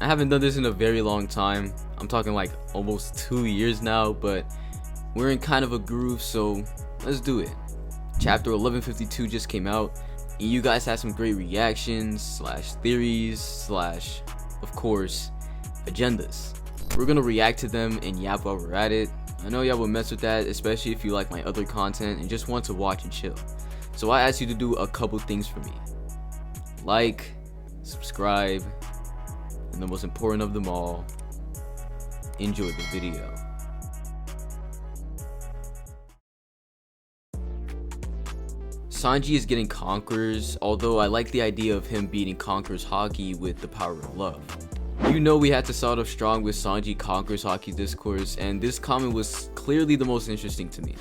I haven't done this in a very long time. I'm talking like almost 2 years now, but we're in kind of a groove, so let's do it. Chapter 1152 just came out, and you guys had some great reactions, theories, of course, agendas. We're gonna react to them and yap while we're at it. I know y'all will mess with that, especially if you like my other content and just want to watch and chill. So I asked you to do a couple things for me. Like, subscribe, and the most important of them all, enjoy the video. Sanji is getting Conqueror's, although I like the idea of him beating Conqueror's haki with the power of love. You know we had to start off strong with Sanji Conqueror's haki discourse, and this comment was clearly the most interesting to me.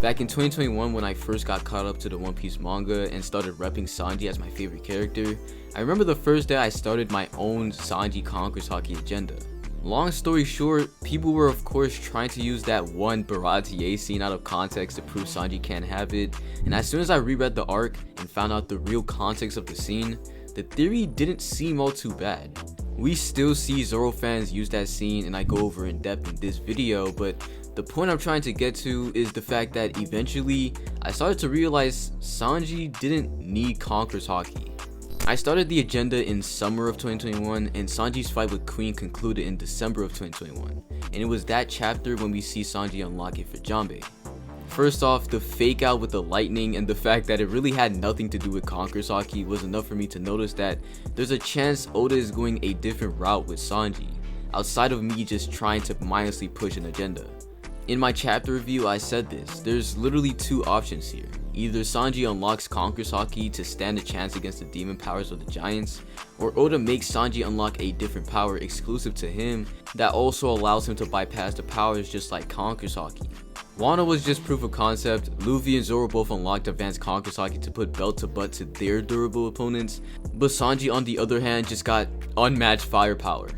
Back in 2021, when I first got caught up to the One Piece manga and started repping Sanji as my favorite character, I remember the first day I started my own Sanji Conqueror's haki agenda. Long story short, people were of course trying to use that one Baratier scene out of context to prove Sanji can't have it, and as soon as I reread the arc and found out the real context of the scene, the theory didn't seem all too bad. We still see Zoro fans use that scene, and I go over in depth in this video, but the point I'm trying to get to is the fact that eventually I started to realize Sanji didn't need Conqueror's haki. I started the agenda in summer of 2021, and Sanji's fight with Queen concluded in December of 2021, and it was that chapter when we see Sanji unlock it for Jambe. First off, the fake out with the lightning and the fact that it really had nothing to do with Conqueror's haki was enough for me to notice that there's a chance Oda is going a different route with Sanji, outside of me just trying to mindlessly push an agenda. In my chapter review I said this, there's literally two options here. Either Sanji unlocks Conqueror's haki to stand a chance against the demon powers of the giants, or Oda makes Sanji unlock a different power exclusive to him that also allows him to bypass the powers just like Conqueror's haki. Wano was just proof of concept. Luffy and Zoro both unlocked advanced Conqueror's haki to put belt to butt to their durable opponents, but Sanji on the other hand just got unmatched firepower.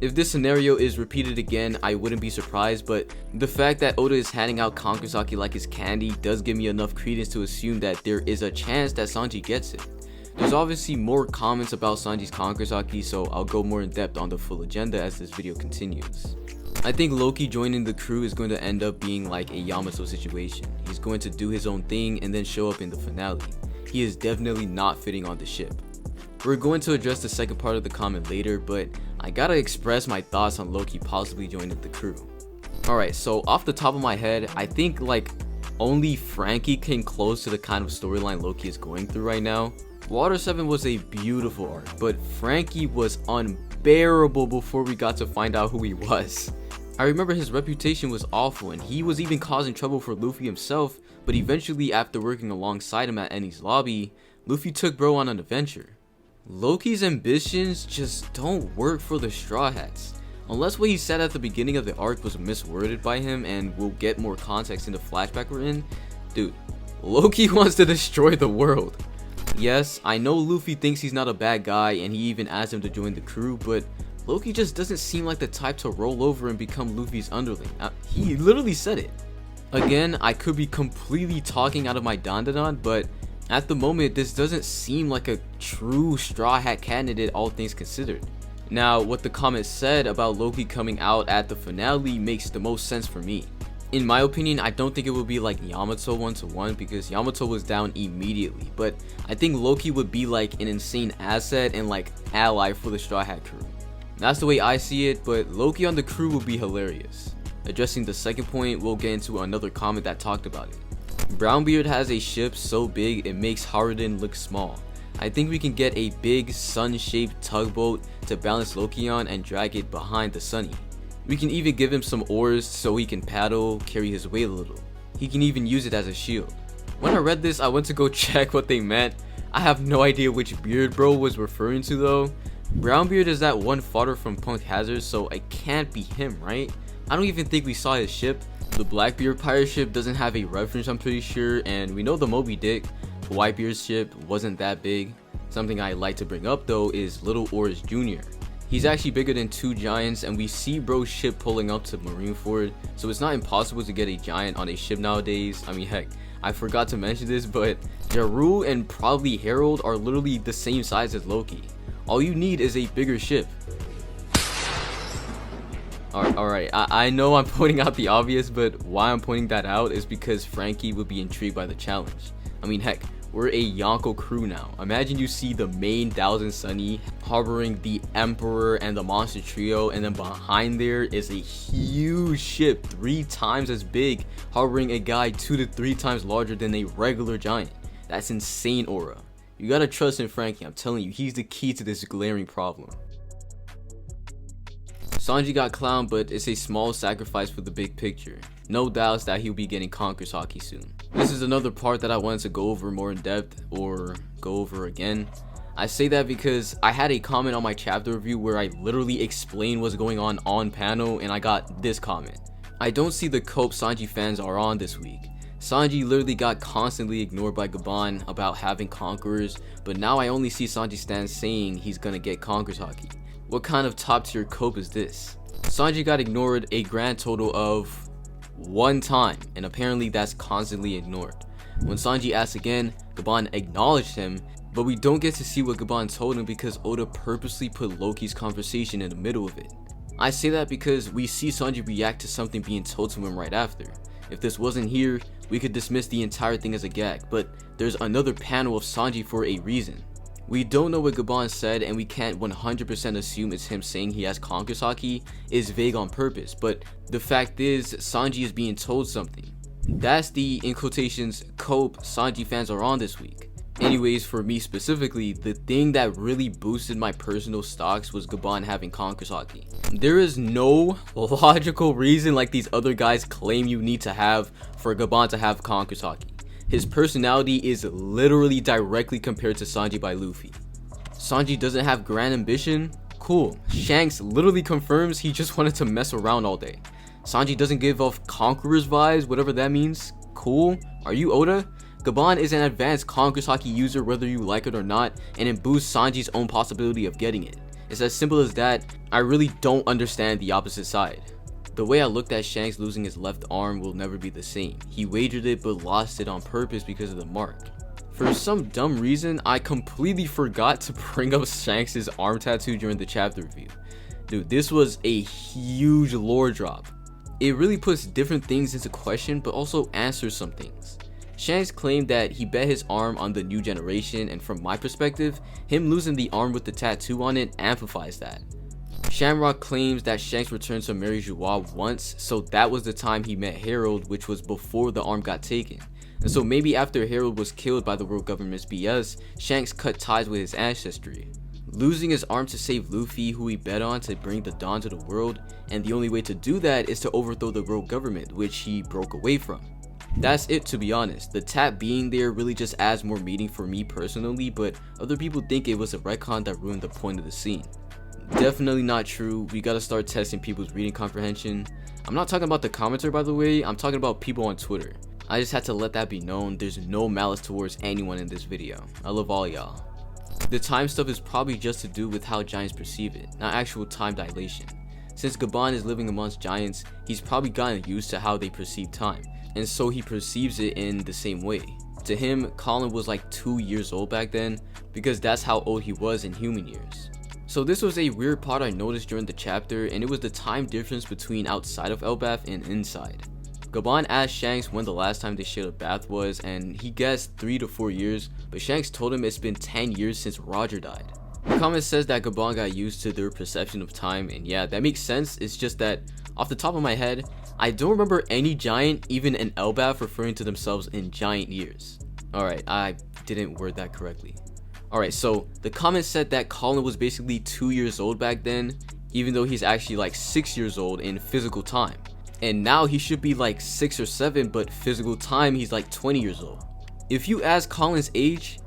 If this scenario is repeated again, I wouldn't be surprised, but the fact that Oda is handing out Conqueror's haki like it's candy does give me enough credence to assume that there is a chance that Sanji gets it. There's obviously more comments about Sanji's Conqueror's haki, so I'll go more in depth on the full agenda as this video continues. I think Loki joining the crew is going to end up being like a Yamato situation. He's going to do his own thing and then show up in the finale. He is definitely not fitting on the ship. We're going to address the second part of the comment later, but I gotta express my thoughts on Loki possibly joining the crew. Alright, so off the top of my head, I think like only Frankie came close to the kind of storyline Loki is going through right now. Water 7 was a beautiful arc, but Frankie was unbearable before we got to find out who he was. I remember his reputation was awful, and he was even causing trouble for Luffy himself, but eventually after working alongside him at Enies lobby, Luffy took bro on an adventure. Loki's ambitions just don't work for the Straw Hats. Unless what he said at the beginning of the arc was misworded by him, and we'll get more context in the flashback we're in, dude, Loki wants to destroy the world. Yes, I know Luffy thinks he's not a bad guy and he even asked him to join the crew, but Loki just doesn't seem like the type to roll over and become Luffy's underling. He literally said it. Again, I could be completely talking out of my dandadan, but at the moment this doesn't seem like a true Straw Hat candidate, all things considered. Now, what the comment said about Loki coming out at the finale makes the most sense for me. In my opinion, I don't think it would be like Yamato 1-to-1 because Yamato was down immediately, but I think Loki would be like an insane asset and like ally for the Straw Hat crew. That's the way I see it, but Loki on the crew would be hilarious. Addressing the second point, we'll get into another comment that talked about it. Brownbeard has a ship so big it makes Harden look small. I think we can get a big sun-shaped tugboat to balance Loki on and drag it behind the Sunny. We can even give him some oars so he can paddle, carry his weight a little. He can even use it as a shield. When I read this, I went to go check what they meant. I have no idea which Beard Bro was referring to though. Brownbeard is that one fodder from Punk Hazard, so it can't be him, right? I don't even think we saw his ship. The Blackbeard pirate ship doesn't have a reference, I'm pretty sure, and we know the Moby Dick, Whitebeard's ship, wasn't that big. Something I like to bring up though is Little Oars Jr. He's actually bigger than two giants, and we see bro's ship pulling up to Marineford, so it's not impossible to get a giant on a ship nowadays. I mean, heck, I forgot to mention this, but Jaru and probably Harold are literally the same size as Loki. All you need is a bigger ship. Alright, I know I'm pointing out the obvious, but why I'm pointing that out is because Frankie would be intrigued by the challenge. I mean, heck, we're a Yonko crew now. Imagine you see the main Thousand Sunny harboring the Emperor and the Monster Trio, and then behind there is a huge ship 3 times as big, harboring a guy 2 to 3 times larger than a regular giant. That's insane aura. You gotta trust in Frankie, I'm telling you, he's the key to this glaring problem. Sanji got clowned, but it's a small sacrifice for the big picture. No doubts that he'll be getting Conqueror's Haki soon. This is another part that I wanted to go over more in depth, or go over again. I say that because I had a comment on my chapter review where I literally explained what's going on panel, and I got this comment. I don't see the cope Sanji fans are on this week. Sanji literally got constantly ignored by Gaban about having Conquerors, but now I only see Sanji stands saying he's gonna get Conqueror's Haki. What kind of top tier cope is this? Sanji got ignored a grand total of 1 time, and apparently that's constantly ignored. When Sanji asked again, Gaban acknowledged him, but we don't get to see what Gaban told him because Oda purposely put Loki's conversation in the middle of it. I say that because we see Sanji react to something being told to him right after. If this wasn't here, we could dismiss the entire thing as a gag, but there's another panel of Sanji for a reason. We don't know what Gaban said, and we can't 100% assume it's him saying he has Conqueror's Haki is vague on purpose, but the fact is Sanji is being told something. That's the, in quotations, cope Sanji fans are on this week. Anyways, for me specifically, the thing that really boosted my personal stocks was Gaban having Conqueror's Haki. There is no logical reason like these other guys claim you need to have for Gaban to have Conqueror's Haki. His personality is literally directly compared to Sanji by Luffy. Sanji doesn't have grand ambition? Cool. Shanks literally confirms he just wanted to mess around all day. Sanji doesn't give off Conqueror's vibes, whatever that means? Cool. Are you Oda? Gaban is an advanced Conqueror's Haki user whether you like it or not, and it boosts Sanji's own possibility of getting it. It's as simple as that. I really don't understand the opposite side. The way I looked at Shanks losing his left arm will never be the same. He wagered it but lost it on purpose because of the mark. For some dumb reason, I completely forgot to bring up Shanks' arm tattoo during the chapter review. Dude, this was a huge lore drop. It really puts different things into question but also answers some things. Shanks claimed that he bet his arm on the new generation, and from my perspective, him losing the arm with the tattoo on it amplifies that. Shamrock claims that Shanks returned to Mary Joie once, so that was the time he met Harold, which was before the arm got taken. And so maybe after Harold was killed by the world government's BS, Shanks cut ties with his ancestry. Losing his arm to save Luffy, who he bet on to bring the dawn to the world, and the only way to do that is to overthrow the world government, which he broke away from. That's it, to be honest. The tap being there really just adds more meaning for me personally, but other people think it was a retcon that ruined the point of the scene. Definitely not true. We gotta start testing people's reading comprehension. I'm not talking about the commenter, by the way. I'm talking about people on Twitter. I just had to let that be known. There's no malice towards anyone in this video. I love all y'all. The time stuff is probably just to do with how giants perceive it, not actual time dilation. Since Gaban is living amongst giants, he's probably gotten used to how they perceive time, and so he perceives it in the same way. To him, Colin was like 2 years old back then, because that's how old he was in human years. So this was a weird part I noticed during the chapter, and it was the time difference between outside of Elbaf and inside. Gaban asked Shanks when the last time they shared a bath was, and he guessed 3 to 4 years, but Shanks told him it's been 10 years since Roger died. The comment says that Gaban got used to their perception of time, and yeah, that makes sense. It's just that, off the top of my head, I don't remember any giant, even in Elbaf, referring to themselves in giant years. Alright, I didn't word that correctly. Alright, so the comment said that Colin was basically 2 years old back then, even though he's actually like 6 years old in physical time. And now he should be like 6 or 7, but physical time he's like 20 years old. If you ask Colin's age,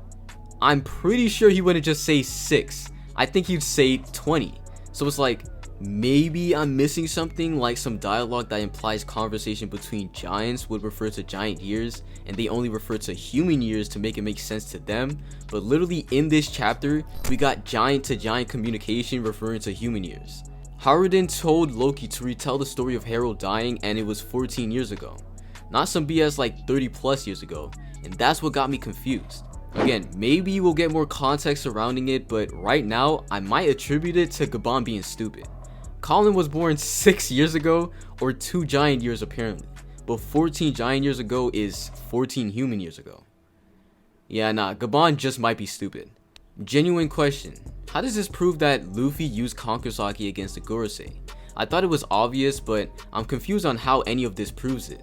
I'm pretty sure he wouldn't just say 6. I think he'd say 20. So it's like, maybe I'm missing something, like some dialogue that implies conversation between giants would refer to giant years, and they only refer to human years to make it make sense to them. But literally in this chapter, we got giant to giant communication referring to human years. Haruden told Loki to retell the story of Harold dying, and it was 14 years ago. Not some BS like 30 plus years ago, and that's what got me confused. Again, maybe we'll get more context surrounding it, but right now, I might attribute it to Gaban being stupid. Colin was born 6 years ago, or 2 giant years apparently. But 14 giant years ago is 14 human years ago. Yeah, nah, Gabon just might be stupid. Genuine question. How does this prove that Luffy used Conqueror's Haki against the Gorosei? I thought it was obvious, but I'm confused on how any of this proves it.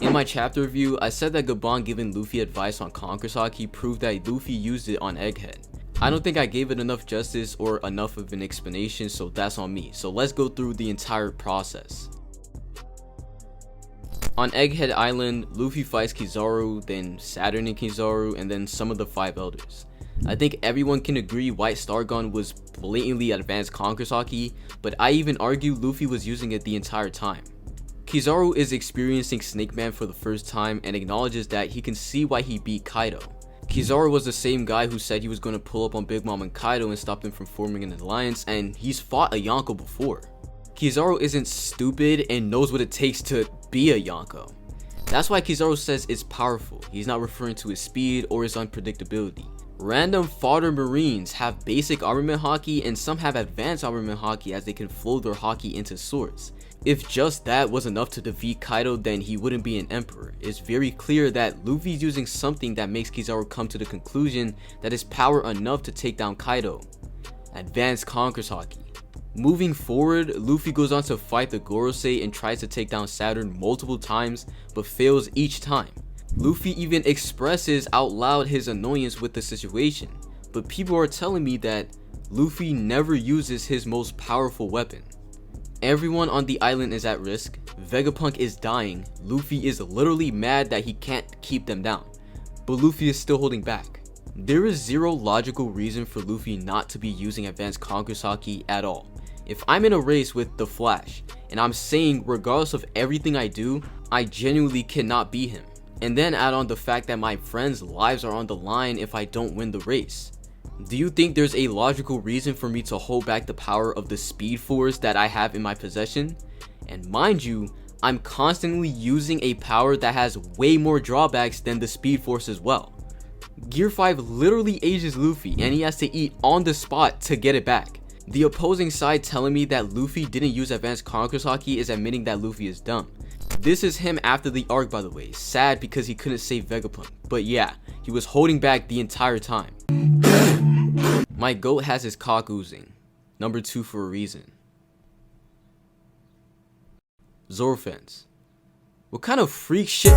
In my chapter review, I said that Gabon giving Luffy advice on Conqueror's Haki proved that Luffy used it on Egghead. I don't think I gave it enough justice or enough of an explanation, so that's on me. So let's go through the entire process. On Egghead Island, Luffy fights Kizaru, then Saturn and Kizaru, and then some of the 5 elders. I think everyone can agree White Star Gun was blatantly advanced Conqueror's Haki, but I even argue Luffy was using it the entire time. Kizaru is experiencing Snake Man for the first time and acknowledges that he can see why he beat Kaido. Kizaru was the same guy who said he was going to pull up on Big Mom and Kaido and stop them from forming an alliance, and he's fought a Yonko before. Kizaru isn't stupid and knows what it takes to be a Yonko. That's why Kizaru says it's powerful. He's not referring to his speed or his unpredictability. Random fodder marines have basic armament haki and some have advanced armament haki as they can flow their haki into swords. If just that was enough to defeat Kaido, then he wouldn't be an emperor. It's very clear that Luffy's using something that makes Kizaru come to the conclusion that is power enough to take down Kaido. Advanced Conqueror's Haki. Moving forward, Luffy goes on to fight the Gorosei and tries to take down Saturn multiple times, but fails each time. Luffy even expresses out loud his annoyance with the situation, but people are telling me that Luffy never uses his most powerful weapon. Everyone on the island is at risk, Vegapunk is dying, Luffy is literally mad that he can't keep them down, but Luffy is still holding back. There is zero logical reason for Luffy not to be using advanced Conqueror's Haki at all. If I'm in a race with the Flash, and I'm saying regardless of everything I do, I genuinely cannot beat him, and then add on the fact that my friends' lives are on the line if I don't win the race. Do you think there's a logical reason for me to hold back the power of the Speed Force that I have in my possession? And mind you, I'm constantly using a power that has way more drawbacks than the Speed Force as well. Gear 5 literally ages Luffy and he has to eat on the spot to get it back. The opposing side telling me that Luffy didn't use advanced Conqueror's Haki is admitting that Luffy is dumb. This is him after the arc, by the way. Sad because he couldn't save Vegapunk. But yeah, he was holding back the entire time. My goat has his cock oozing. Number 2 for a reason. Zorfence. What kind of freak shit?